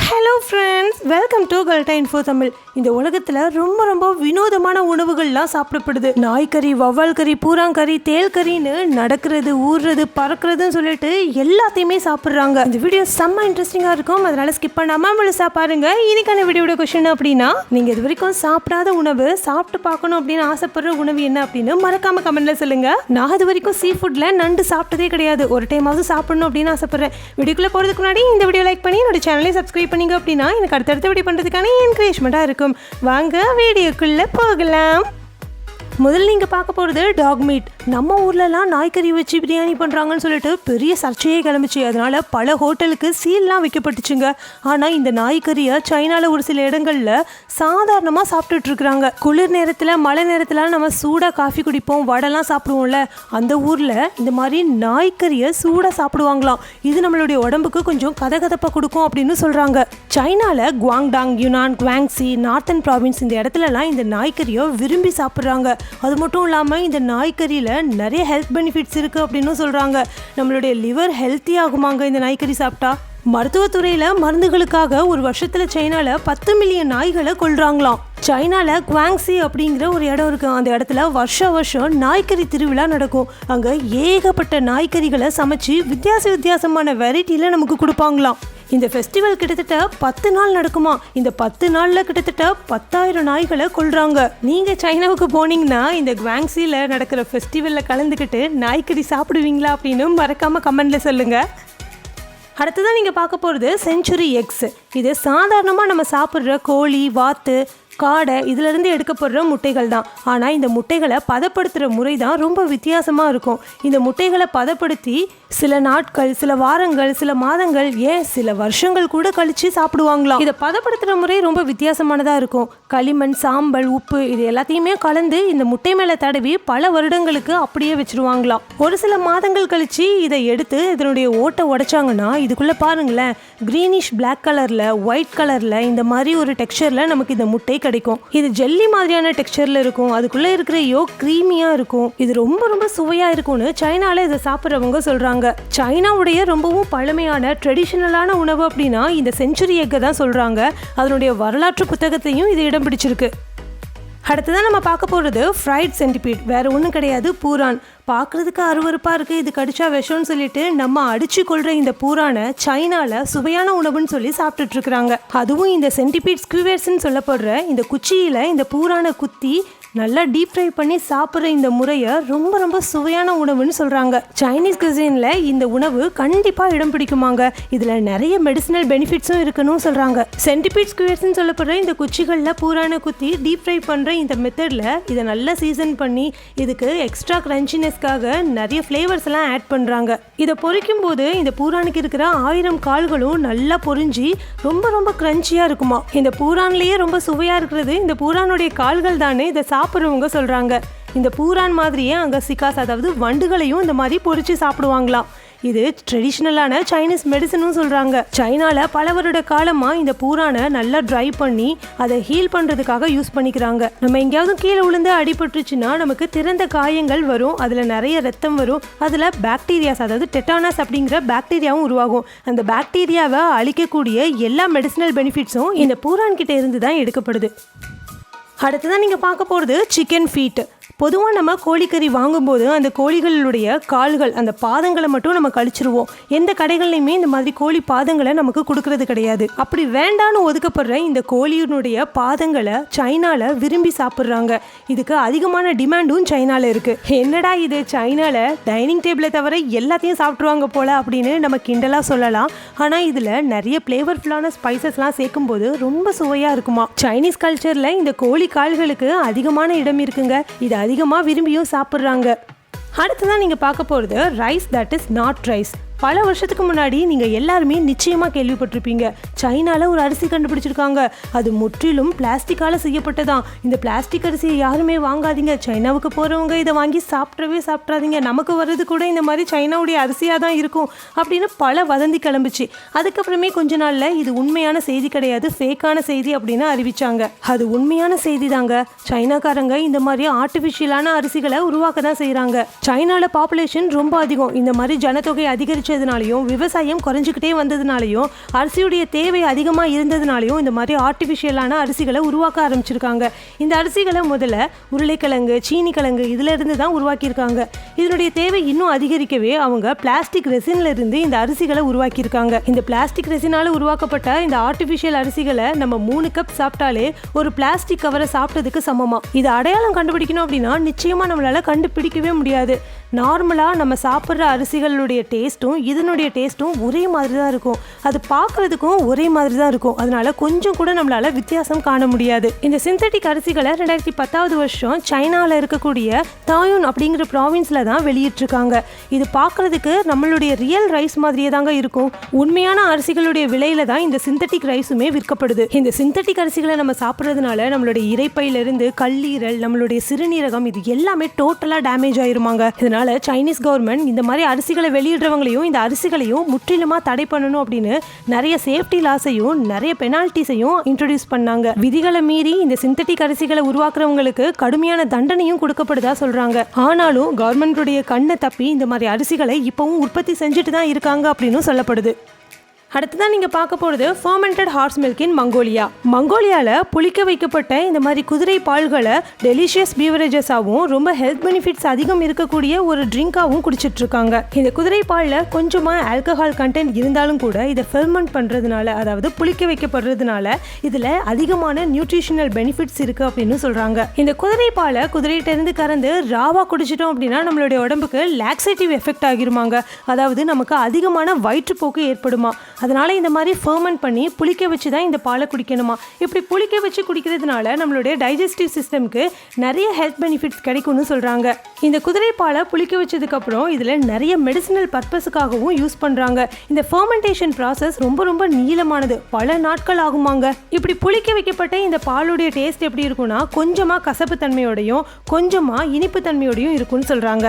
Hello friends, welcome to கல்டா info Tamil. இந்த உலகத்தில் ரொம்ப ரொம்ப வினோதமான உணவுகள்லாம் சாப்பிடப்படுது. நாய்க்கறி, வவ்வால் கறி, பூராங்கறி, தேல் கறின்னு நடக்கிறது, ஊறுறது, பறக்கிறதுன்னு சொல்லிட்டு எல்லாத்தையுமே சாப்பிட்றாங்க. இந்த வீடியோ செம்ம இன்ட்ரெஸ்டிங்காக இருக்கும், அதனால ஸ்கிப் பண்ணாமல் முழுசாக பாருங்க. இன்னைக்கான வீடியோட கொஸ்டின் அப்படின்னா, நீங்கள் இது வரைக்கும் சாப்பிடாத உணவு, சாப்பிட்டு பார்க்கணும் அப்படின்னு ஆசைப்படுற உணவு என்ன அப்படின்னு மறக்காம கமெண்ட்ல சொல்லுங்க. நான் இது வரைக்கும் சீ ஃபுட்ல நண்டு சாப்பிட்டதே கிடையாது. ஒரு டைமாவது சாப்பிடணும் அப்படின்னு ஆசைப்படுறேன். வீடியோக்குள்ள போகிறதுக்கு முன்னாடி இந்த வீடியோ லைக் பண்ணி என்னோட சேனலை சப்ஸ்கிரைப் பண்ணீங்க அப்படின்னா எனக்கு அடுத்தடுத்த வீடியோ பண்ணுறதுக்கான என்கரேஜ்மெண்ட்டாக இருக்கும். வாங்க வீடியோக்குள்ளே போகலாம். முதல்ல நீங்கள் பார்க்க போகிறது டாக் மீட். நம்ம ஊர்லலாம் நாய்க்கறி வச்சு பிரியாணி பண்ணுறாங்கன்னு சொல்லிட்டு பெரிய சர்ச்சையே கிளம்பிச்சு. அதனால் பல ஹோட்டலுக்கு சீல்லாம் வைக்கப்பட்டுச்சுங்க. ஆனால் இந்த நாய்க்கறியை சைனாவில் ஒரு சில இடங்களில் சாதாரணமாக சாப்பிட்டுட்ருக்குறாங்க. குளிர் நேரத்தில், மழை நேரத்தில் நம்ம சூடாக காஃபி குடிப்போம், வடைலாம் சாப்பிடுவோம்ல, அந்த ஊரில் இந்த மாதிரி நாய்க்கறியை சூடாக சாப்பிடுவாங்களாம். இது நம்மளுடைய உடம்புக்கு கொஞ்சம் கதகதப்பாக கொடுக்கும் அப்படின்னு சொல்கிறாங்க. சைனாவில் குவாங்டாங், யுனான், குவாங்ஸி, நார்த்தன் ப்ராவின்ஸ் இந்த இடத்துலலாம் இந்த நாய்க்கறியை விரும்பி சாப்பிட்றாங்க. அது மட்டும் இல்லாமல் இந்த நாய்க்கறியில் நிறைய ஹெல்த் பெனிஃபிட்ஸ் இருக்குது அப்படின்னு சொல்கிறாங்க. நம்மளுடைய லிவர் ஹெல்த்தி ஆகுமாங்க இந்த நாய்க்கறி சாப்பிட்டா. மருத்துவத்துறையில் மருந்துகளுக்காக ஒரு வருஷத்தில் சைனாவில் 10 மில்லியன் நாய்களை கொல்றாங்களாம். சைனாவில் குவாங்ஸி அப்படிங்கிற ஒரு இடம் இருக்குது. அந்த இடத்துல வருஷம் நாய்க்கறி திருவிழா நடக்கும். அங்கே ஏகப்பட்ட நாய்க்கறிகளை சமைச்சு வித்தியாசமான வெரைட்டியில் நமக்கு கொடுப்பாங்களாம். இந்த ஃபெஸ்டிவல் கிட்டத்தட்ட 10 நாள் நடக்குமா. இந்த 10 நாளில் கிட்டத்தட்ட 10,000 நாய்களை கொல்றாங்க. நீங்கள் சைனாவுக்கு போனீங்கன்னா இந்த குவாங்ஸியில் நடக்கிற ஃபெஸ்டிவலில் கலந்துக்கிட்டு நாய்க்கறி சாப்பிடுவீங்களா அப்படின்னு மறக்காமல் கமெண்ட்ல சொல்லுங்கள். அடுத்ததான் நீங்கள் பார்க்க போகிறது செஞ்சுரி எக்ஸ். இது சாதாரணமாக நம்ம சாப்பிட்ற கோழி, வாத்து, காடை இதிலிருந்து எடுக்கப்படுற முட்டைகள் தான். ஆனால் இந்த முட்டைகளை பதப்படுத்துகிற முறை தான் ரொம்ப வித்தியாசமாக இருக்கும். இந்த முட்டைகளை பதப்படுத்தி சில நாட்கள், சில வாரங்கள், சில மாதங்கள், ஏன் சில வருஷங்கள் கூட கழித்து சாப்பிடுவாங்களாம். இதை பதப்படுத்துகிற முறை ரொம்ப வித்தியாசமானதாக இருக்கும். களிமண், சாம்பல், உப்பு இது எல்லாத்தையுமே கலந்து இந்த முட்டை மேலே தடவி பல வருடங்களுக்கு அப்படியே வச்சுருவாங்களாம். ஒரு சில மாதங்கள் கழித்து இதை எடுத்து இதனுடைய ஓட்டை உடைச்சாங்கன்னா இதுக்குள்ளே பாருங்களேன், க்ரீனிஷ் பிளாக் கலரில், ஒயிட் கலரில் இந்த மாதிரி ஒரு டெக்ஸ்சரில் நமக்கு இந்த முட்டை கிடைக்கும். இது ஜெல்லி மாதிரியான டெக்ஸ்சர்ல இருக்கும். அதுக்குள்ள இருக்கிற யோக் கிரீமியா இருக்கும். இது ரொம்ப ரொம்ப சுவையா இருக்கும்னு சைனால இதை சாப்பிட்றவங்க சொல்றாங்க. சைனாவுடைய ரொம்பவும் பழமையான ட்ரெடிஷனலான உணவு அப்படின்னா இந்த செஞ்சுரி எக்கை தான் சொல்றாங்க. அதனுடைய வரலாற்று புத்தகத்தையும் இது இடம் பிடிச்சிருக்கு. அடுத்ததான் நம்ம பார்க்க போகிறது ஃப்ரைட் சென்டிபீட். வேறு ஒன்றும் கிடையாது, பூரான். பார்க்குறதுக்கு அருவருப்பாக இருக்குது, இது கடிச்சா விஷம்னு சொல்லிட்டு நம்ம அடித்து கொள்கிற இந்த பூரானை சைனாவில் சுவையான உணவுன்னு சொல்லி சாப்பிட்டுட்ருக்குறாங்க. அதுவும் இந்த சென்டிபீட் ஸ்குவேர்ஸ்ன்னு சொல்லப்படுற இந்த குச்சியில் இந்த பூரானை குத்தி நல்லா டீப் ஃப்ரை பண்ணி சாப்பிட்ற இந்த முறையை ரொம்ப ரொம்ப சுவையான உணவுன்னு சொல்கிறாங்க. சைனீஸ் குசினில் இந்த உணவு கண்டிப்பாக இடம் பிடிக்குமாங்க. இதில் நிறைய மெடிசினல் பெனிஃபிட்ஸும் இருக்குன்னு சொல்கிறாங்க. சென்டிபீட் ஸ்குவேர்ஸ்ன்னு சொல்லப்படுற இந்த குச்சிகளில் பூரானை குத்தி டீப் ஃப்ரை பண்ணுற இந்த மெத்தடில் இதை நல்லா சீசன் பண்ணி இதுக்கு எக்ஸ்ட்ரா கிரன்ச்சினஸ்க்காக நிறைய ஃப்ளேவர்ஸ் எல்லாம் ஆட் பண்ணுறாங்க. இதை பொரிக்கும் போது இந்த பூரானுக்கு இருக்கிற 1000 கால்களும் நல்லா பொரிஞ்சு ரொம்ப ரொம்ப கிரன்ச்சியாக இருக்குமா. இந்த பூரான்லேயே ரொம்ப சுவையாக இருக்கிறது இந்த பூரானுடைய கால்கள் தானே இதை சாப்பிட்றவங்க சொல்கிறாங்க. இந்த பூரான் மாதிரியே அங்கே சிகாஸ், அதாவது வண்டுகளையும் இந்த மாதிரி பொரிச்சு சாப்பிடுவாங்களாம். இது ட்ரெடிஷ்னலான சைனீஸ் மெடிசனும் சொல்கிறாங்க. சைனாவில் பல வருட காலமாக இந்த பூரானை நல்லா ட்ரை பண்ணி அதை ஹீல் பண்ணுறதுக்காக யூஸ் பண்ணிக்கிறாங்க. நம்ம எங்கேயாவது கீழே விழுந்து அடிபட்டுருச்சுன்னா நமக்கு திறந்த காயங்கள் வரும், அதில் நிறைய ரத்தம் வரும், அதில் பாக்டீரியாஸ், அதாவது டெட்டானஸ் அப்படிங்கிற பாக்டீரியாவும் உருவாகும். அந்த பாக்டீரியாவை அழிக்கக்கூடிய எல்லா மெடிசினல் பெனிஃபிட்ஸும் இந்த பூரான் கிட்ட இருந்து தான் எடுக்கப்படுது. அடுத்ததான் நீங்கள் பார்க்க போகிறது சிக்கன் ஃபீட். பொதுவாக நம்ம கோழிக்கறி வாங்கும்போது அந்த கோழிகளுடைய கால்கள், அந்த பாதங்களை மட்டும் நம்ம கழிச்சிருவோம். எந்த கடைகள்லையுமே இந்த மாதிரி கோழி பாதங்களை நமக்கு கொடுக்கறது கிடையாது. அப்படி வேண்டான்னு ஒதுக்கப்படுற இந்த கோழியினுடைய பாதங்களை சைனாவில் விரும்பி சாப்பிட்றாங்க. இதுக்கு அதிகமான டிமாண்டும் சைனாவில் இருக்குது. என்னடா இது, சைனாவில் டைனிங் டேபிளை தவிர எல்லாத்தையும் சாப்பிட்ருவாங்க போல அப்படின்னு நம்ம கிண்டலாக சொல்லலாம். ஆனால் இதில் நிறைய ஃப்ளேவர்ஃபுல்லான ஸ்பைசஸ்லாம் சேர்க்கும்போது ரொம்ப சுவையாக இருக்குமா. சைனீஸ் கல்ச்சரில் இந்த கோழி கால்களுக்கு அதிகமான இடம் இருக்குங்க. இது அதிகமாக விரும்பியும் சாப்பிட்றாங்க. அடுத்ததான் நீங்கள் பார்க்க போகிறது rice that is not rice. பல வருஷத்துக்கு முன்னாடி நீங்கள் எல்லாருமே நிச்சயமாக கேள்விப்பட்டிருப்பீங்க. சைனாவில் ஒரு அரிசி கண்டுபிடிச்சிருக்காங்க. அது முற்றிலும் பிளாஸ்டிக்கால் செய்யப்பட்டதான். இந்த பிளாஸ்டிக் அரிசியை யாருமே வாங்காதீங்க. சைனாவுக்கு போகிறவங்க இதை வாங்கி சாப்பிட்றாதீங்க. நமக்கு வர்றது கூட இந்த மாதிரி சைனாவுடைய அரிசியாக தான் இருக்கும் அப்படின்னு பல வதந்தி கிளம்பிச்சு. அதுக்கப்புறமே கொஞ்ச நாளில் இது உண்மையான செய்தி கிடையாது, ஃபேக்கான செய்தி அப்படின்னு அறிவிச்சாங்க. அது உண்மையான செய்தி தாங்க. சைனாக்காரங்க இந்த மாதிரி ஆர்டிஃபிஷியலான அரிசிகளை உருவாக்க தான் செய்கிறாங்க. சைனாவில் பாப்புலேஷன் ரொம்ப அதிகம். இந்த மாதிரி ஜனத்தொகை அதிகரிச்சு ஆரம்பிச்சதுனாலையும் விவசாயம் குறைஞ்சிக்கிட்டே வந்ததுனாலையும் அரிசியுடைய தேவை அதிகமாக இருந்ததுனாலையும் இந்த மாதிரி ஆர்டிஃபிஷியலான அரிசிகளை உருவாக்க ஆரம்பிச்சிருக்காங்க. இந்த அரிசிகளை முதல்ல உருளைக்கிழங்கு, சீனி கிழங்கு இதுல இருந்து தான் உருவாக்கியிருக்காங்க. இதனுடைய தேவை இன்னும் அதிகரிக்கவே அவங்க பிளாஸ்டிக் ரெசின்ல இருந்து இந்த அரிசிகளை உருவாக்கியிருக்காங்க. இந்த பிளாஸ்டிக் ரெசினால உருவாக்கப்பட்ட இந்த ஆர்டிஃபிஷியல் அரிசிகளை நம்ம 3 கப் சாப்பிட்டாலே ஒரு பிளாஸ்டிக் கவரை சாப்பிட்டதுக்கு சமமா. இது அடையாளம் கண்டுபிடிக்கணும் அப்படின்னா நிச்சயமா நம்மளால கண்டுபிடிக்கவே முடியாது. நார்மலா நம்ம சாப்பிட்ற அரிசிகளுடைய டேஸ்ட்டும் இதனுடைய டேஸ்ட்டும் ஒரே மாதிரி தான் இருக்கும். அது பார்க்கறதுக்கும் ஒரே மாதிரி தான் இருக்கும். அதனால கொஞ்சம் கூட நம்மளால வித்தியாசம் காண முடியாது. இந்த சிந்தட்டிக் அரிசிகளை 2010 வருஷம் சைனால இருக்கக்கூடிய தாயூன் அப்படிங்கிற ப்ராவின்ஸ்ல தான் வெளியிட்டிருக்காங்க. இது பார்க்கறதுக்கு நம்மளுடைய ரியல் ரைஸ் மாதிரியே தாங்க இருக்கும். உண்மையான அரிசிகளுடைய விலையில தான் இந்த சிந்தட்டிக் ரைஸுமே விற்கப்படுது. இந்த சிந்தட்டிக் அரிசிகளை நம்ம சாப்பிட்றதுனால நம்மளுடைய இரைப்பையிலிருந்து கல்லீரல், நம்மளுடைய சிறுநீரகம் இது எல்லாமே டோட்டலா டேமேஜ் ஆயிருமாங்க. இதனால சைனீஸ் கவர்மெண்ட் இந்த மாதிரி அரிசிகளை வெளியிடுறவங்களையும் இந்த அரிசிகளையும் முற்றிலுமா தடை பண்ணணும் அப்படின்னு நிறைய சேஃப்டி லாஸையும் நிறைய பெனால்டிஸையும் இன்ட்ரோடியூஸ் பண்ணாங்க. விதிகளை மீறி இந்த சிந்தட்டிக் அரிசிகளை உருவாக்குறவங்களுக்கு கடுமையான தண்டனையும் கொடுக்கப்படுதா சொல்றாங்க. ஆனாலும் கவர்மெண்டுடைய கண்ணை தப்பி இந்த மாதிரி அரிசிகளை இப்பவும் உற்பத்தி செஞ்சுட்டு தான் இருக்காங்க அப்படின்னு சொல்லப்படுது. அடுத்ததான் நீங்கள் பார்க்க போகிறது fermented horse milk in Mongolia. மங்கோலியாவில் புளிக்க வைக்கப்பட்ட இந்த மாதிரி குதிரை பால்களை டெலிஷியஸ் பீவரேஜஸாகவும் ரொம்ப ஹெல்த் பெனிஃபிட்ஸ் அதிகம் இருக்கக்கூடிய ஒரு ட்ரிங்காகவும் குடிச்சிட்டு இருக்காங்க. இந்த குதிரை பாலில் கொஞ்சமாக ஆல்கஹால் கண்டென்ட் இருந்தாலும் கூட இதை ஃபெர்மெண்ட் பண்ணுறதுனால, அதாவது புளிக்க வைக்கப்படுறதுனால இதில் அதிகமான நியூட்ரிஷனல் பெனிஃபிட்ஸ் இருக்குது அப்படின்னு சொல்கிறாங்க. இந்த குதிரை பாலை குதிரையிட்டேருந்து கறந்து ராவா குடிச்சிட்டோம் அப்படின்னா நம்மளுடைய உடம்புக்கு லாக்ஸேட்டிவ் எஃபெக்ட் ஆகிருமாங்க. அதாவது நமக்கு அதிகமான வயிற்றுப்போக்கு ஏற்படுமா. அதனால இந்த மாதிரி ஃபர்மெண்ட் பண்ணி புளிக்க வச்சு தான் இந்த பாலை குடிக்கணுமா. இப்படி புளிக்க வச்சு குடிக்கிறதுனால நம்மளுடைய டைஜஸ்டிவ் சிஸ்டம்க்கு நிறைய ஹெல்த் பெனிஃபிட்ஸ் கிடைக்கும்னு சொல்கிறாங்க. இந்த குதிரை பாலை புளிக்க வச்சதுக்கப்புறம் இதில் நிறைய மெடிசினல் பர்பஸுக்காகவும் யூஸ் பண்ணுறாங்க. இந்த ஃபர்மெண்டேஷன் ப்ராசஸ் ரொம்ப ரொம்ப நீளமானது, பல நாட்கள் ஆகுமாங்க. இப்படி புளிக்க வைக்கப்பட்ட இந்த பாலுடைய டேஸ்ட் எப்படி இருக்குன்னா கொஞ்சமாக கசப்பு தன்மையோடையும் கொஞ்சமாக இனிப்பு தன்மையோடையும் இருக்கும்னு சொல்கிறாங்க.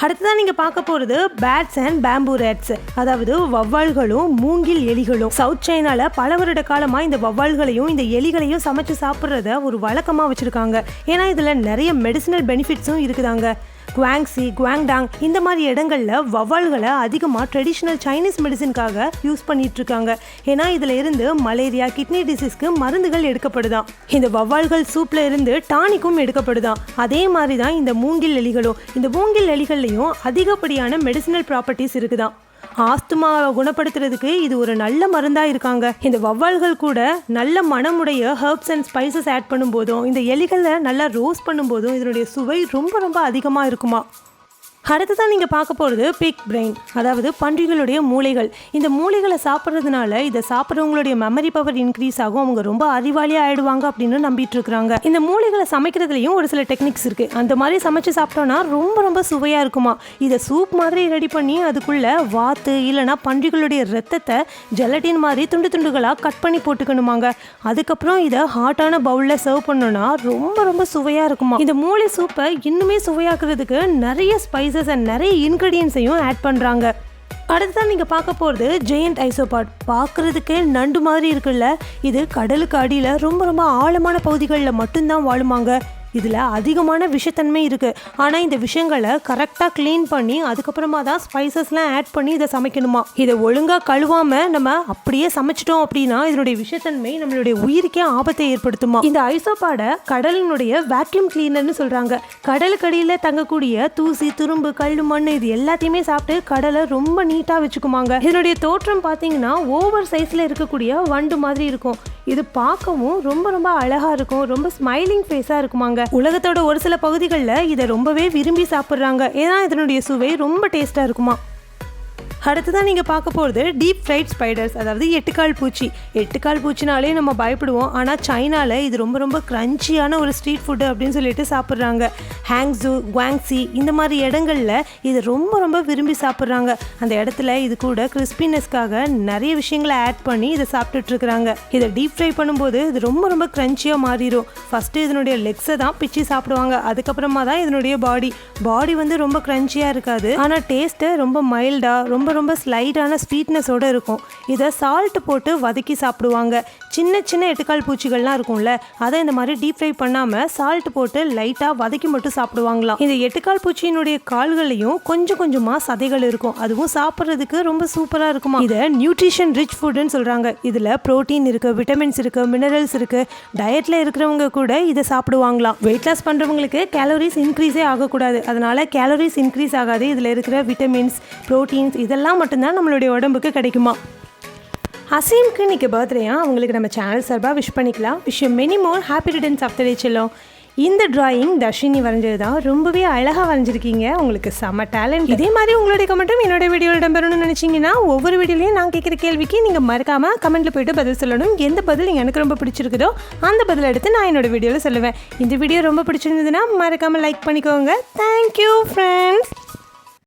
அடுத்ததான் நீங்கள் பார்க்க போகிறது பேட்ஸ் அண்ட் பேம்பூ ரேட்ஸ், அதாவது வவ்வால்களும் மூங்கில் எலிகளும். சவுத் சைனால பல வருட காலமாக இந்த வவ்வால்களையும் இந்த எலிகளையும் சமைச்சு சாப்பிட்றத ஒரு வழக்கமாக வச்சுருக்காங்க. ஏன்னா இதில் நிறைய மெடிசினல் பெனிஃபிட்ஸும் இருக்குதாங்க. குவாங்ஸி, குவாங்டாங் இந்த மாதிரி இடங்களில் வவ்வால்களை அதிகமாக ட்ரெடிஷ்னல் சைனீஸ் மெடிசனுக்காக யூஸ் பண்ணிட்டு இருக்காங்க. ஏன்னா இதில் இருந்து மலேரியா, கிட்னி டிசீஸ்க்கு மருந்துகள் எடுக்கப்படுதான். இந்த வவ்வால்கள் சூப்பில் இருந்து டானிக்கும் எடுக்கப்படுதான். அதே மாதிரி தான் இந்த மூங்கில் எலிகளும். இந்த மூங்கில் எலிகள்லையும் அதிகப்படியான மெடிசினல் ப்ராப்பர்ட்டிஸ் இருக்குதான். ஆஸ்துமாவை குணப்படுத்துறதுக்கு இது ஒரு நல்ல மருந்தாக இருக்காங்க. இந்த வவ்வால்கள் கூட நல்ல மனமுடைய ஹெர்ப்ஸ் அண்ட் ஸ்பைசஸ் ஆட் பண்ணும்போதும் இந்த எலிகளை நல்லா ரோஸ்ட் பண்ணும்போதும் இதனுடைய சுவை ரொம்ப ரொம்ப அதிகமாக இருக்குமா. அடுத்ததான் நீங்கள் பார்க்க போகிறது பிக் பிரெயின், அதாவது பன்றிகளுடைய மூளைகள். இந்த மூளைகளை சாப்பிட்றதுனால இதை சாப்பிட்றவங்களுடைய மெமரி பவர் இன்க்ரீஸ் ஆகும், அவங்க ரொம்ப அறிவாளியாக ஆயிடுவாங்க அப்படின்னு நம்பிட்டு இருக்கிறாங்க. இந்த மூளைகளை சமைக்கிறதுலையும் ஒரு சில டெக்னிக்ஸ் இருக்குது. அந்த மாதிரி சமைச்சு சாப்பிட்டோன்னா ரொம்ப ரொம்ப சுவையாக இருக்குமா. இதை சூப் மாதிரி ரெடி பண்ணி அதுக்குள்ளே வாத்து இல்லைனா பன்றிகளுடைய ரத்தத்தை ஜெலட்டின் மாதிரி துண்டு துண்டுகளாக கட் பண்ணி போட்டுக்கணுமாங்க. அதுக்கப்புறம் இதை ஹாட்டான பவுலில் சர்வ் பண்ணோன்னா ரொம்ப ரொம்ப சுவையாக இருக்குமா. இந்த மூளை சூப்பை இன்னுமே சுவையாக்குறதுக்கு நிறைய ஸ்பைசஸ் அண்ட் நிறைய இன்கிரீடியன்ஸையும் ஆட் பண்ணுறாங்க. அடுத்ததான் நீங்கள் பார்க்க போகிறது ஜெயண்ட் ஐசோபாட். பார்க்குறதுக்கே நண்டு மாதிரி இருக்குல்ல. இது கடலுக்கு அடியில் ரொம்ப ரொம்ப ஆழமான பகுதிகளில் மட்டும்தான் வாழுமாங்க. இதில் அதிகமான விஷத்தன்மை இருக்குது. ஆனால் இந்த விஷயங்களை கரெக்டாக க்ளீன் பண்ணி அதுக்கப்புறமா தான் ஸ்பைசஸ்லாம் ஆட் பண்ணி இதை சமைக்கணுமா. இதை ஒழுங்காக கழுவாமல் நம்ம அப்படியே சமைச்சிட்டோம் அப்படின்னா இதனுடைய விஷத்தன்மை நம்மளுடைய உயிருக்கே ஆபத்தை ஏற்படுத்துமா. இந்த ஐசோபாடை கடலினுடைய வேக்யூம் கிளீனர்னு சொல்கிறாங்க. கடலுக்கடியில் தங்கக்கூடிய தூசி, துரும்பு, கல், மண் இது எல்லாத்தையுமே சாப்பிட்டு கடலை ரொம்ப நீட்டாக வச்சுக்குமாங்க. இதனுடைய தோற்றம் பார்த்தீங்கன்னா ஓவர் சைஸில் இருக்கக்கூடிய வண்டு மாதிரி இருக்கும். இது பார்க்கவும் ரொம்ப ரொம்ப அழகாக இருக்கும், ரொம்ப ஸ்மைலிங் ஃபேஸாக இருக்குமாங்க. உலகத்தோட ஒரு சில பகுதிகளில் இதை ரொம்பவே விரும்பி சாப்பிட்றாங்க. ஏன்னா இதனுடைய சுவை ரொம்ப டேஸ்ட்டாக இருக்குமா. அடுத்ததான் நீங்கள் பார்க்க போகிறது டீப் ஃப்ரைட் ஸ்பைடர்ஸ், அதாவது எட்டுக்கால் பூச்சி. எட்டுக்கால் பூச்சினாலே நம்ம பயப்படுவோம். ஆனால் சைனாவில் இது ரொம்ப ரொம்ப க்ரன்ச்சியான ஒரு ஸ்ட்ரீட் ஃபுட்டு அப்படின்னு சொல்லிட்டு சாப்பிட்றாங்க. ஹாங்ஸு, குவாங்ஸி இந்த மாதிரி இடங்களில் இது ரொம்ப ரொம்ப விரும்பி சாப்பிட்றாங்க. அந்த இடத்துல இது கூட கிறிஸ்பினஸ்க்காக நிறைய விஷயங்களை ஆட் பண்ணி இதை சாப்பிட்டுட்ருக்குறாங்க. இதை டீப் ஃப்ரை பண்ணும்போது இது ரொம்ப ரொம்ப க்ரன்ச்சியாக மாறிடும். ஃபஸ்ட்டு இதனுடைய லெக்ஸை தான் பிச்சு சாப்பிடுவாங்க. அதுக்கப்புறமா தான் இதனுடைய பாடி வந்து ரொம்ப க்ரன்ச்சியாக இருக்காது. ஆனால் டேஸ்ட்டு ரொம்ப மைல்டாக ரொம்ப ரொம்ப ஸ்லைட்டான ஸ்வீட்னஸோடு இருக்கும். இதை சால்ட் போட்டு வதக்கி சாப்பிடுவாங்க. சின்ன சின்ன எட்டுக்கால் பூச்சிகள்லாம் இருக்கும்ல, அதை இந்த மாதிரி டீப் ஃப்ரை பண்ணாமல் சால்ட் போட்டு லைட்டாக வதக்கி மட்டும் சாப்பிடுவாங்களாம். இந்த எட்டுக்கால் பூச்சியினுடைய கால்களையும் கொஞ்சம் கொஞ்சமாக சதைகள் இருக்கும். அதுவும் சாப்பிட்றதுக்கு ரொம்ப சூப்பராக இருக்குமா. இதை நியூட்ரிஷன் ரிச் ஃபுட்டுன்னு சொல்கிறாங்க. இதில் ப்ரோட்டீன் இருக்குது, விட்டமின்ஸ் இருக்குது, மினரல்ஸ் இருக்குது. டயட்டில் இருக்கிறவங்க கூட இதை சாப்பிடுவாங்களாம். வெயிட் லாஸ் பண்ணுறவங்களுக்கு கேலரிஸ் இன்க்ரீஸே ஆகக்கூடாது. அதனால் கேலரிஸ் இன்க்ரீஸ் ஆகாது. இதில் இருக்கிற விட்டமின்ஸ், ப்ரோட்டீன்ஸ் இதெல்லாம் மட்டும்தான் நம்மளுடைய உடம்புக்கு கிடைக்குமா. அசீம்க்கு இன்றைக்கி பர்த்டேயா, அவங்களுக்கு நம்ம சேனல் சார்பாக விஷ் பண்ணிக்கலாம். Wish many more happy returns of the day செல்லம். இந்த டிராயிங் தர்ஷினி வரைஞ்சது தான். ரொம்பவே அழகாக வரைஞ்சிருக்கீங்க. உங்களுக்கு செம்ம டேலண்ட். இதே மாதிரி உங்களுடைய கமெண்ட்டும் என்னோட வீடியோவில் இடம்பெறணும்னு நினச்சிங்கன்னா ஒவ்வொரு வீடியோலையும் நான் கேட்குற கேள்விக்கு நீங்கள் மறக்காமல் கமெண்ட்டில் போய்ட்டு பதில் சொல்லணும். எந்த பதில் எனக்கு ரொம்ப பிடிச்சிருக்குதோ அந்த பதில் எடுத்து நான் என்னோட வீடியோவில் சொல்லுவேன். இந்த வீடியோ ரொம்ப பிடிச்சிருந்ததுன்னா மறக்காமல் லைக் பண்ணிக்கோங்க. Thank you friends.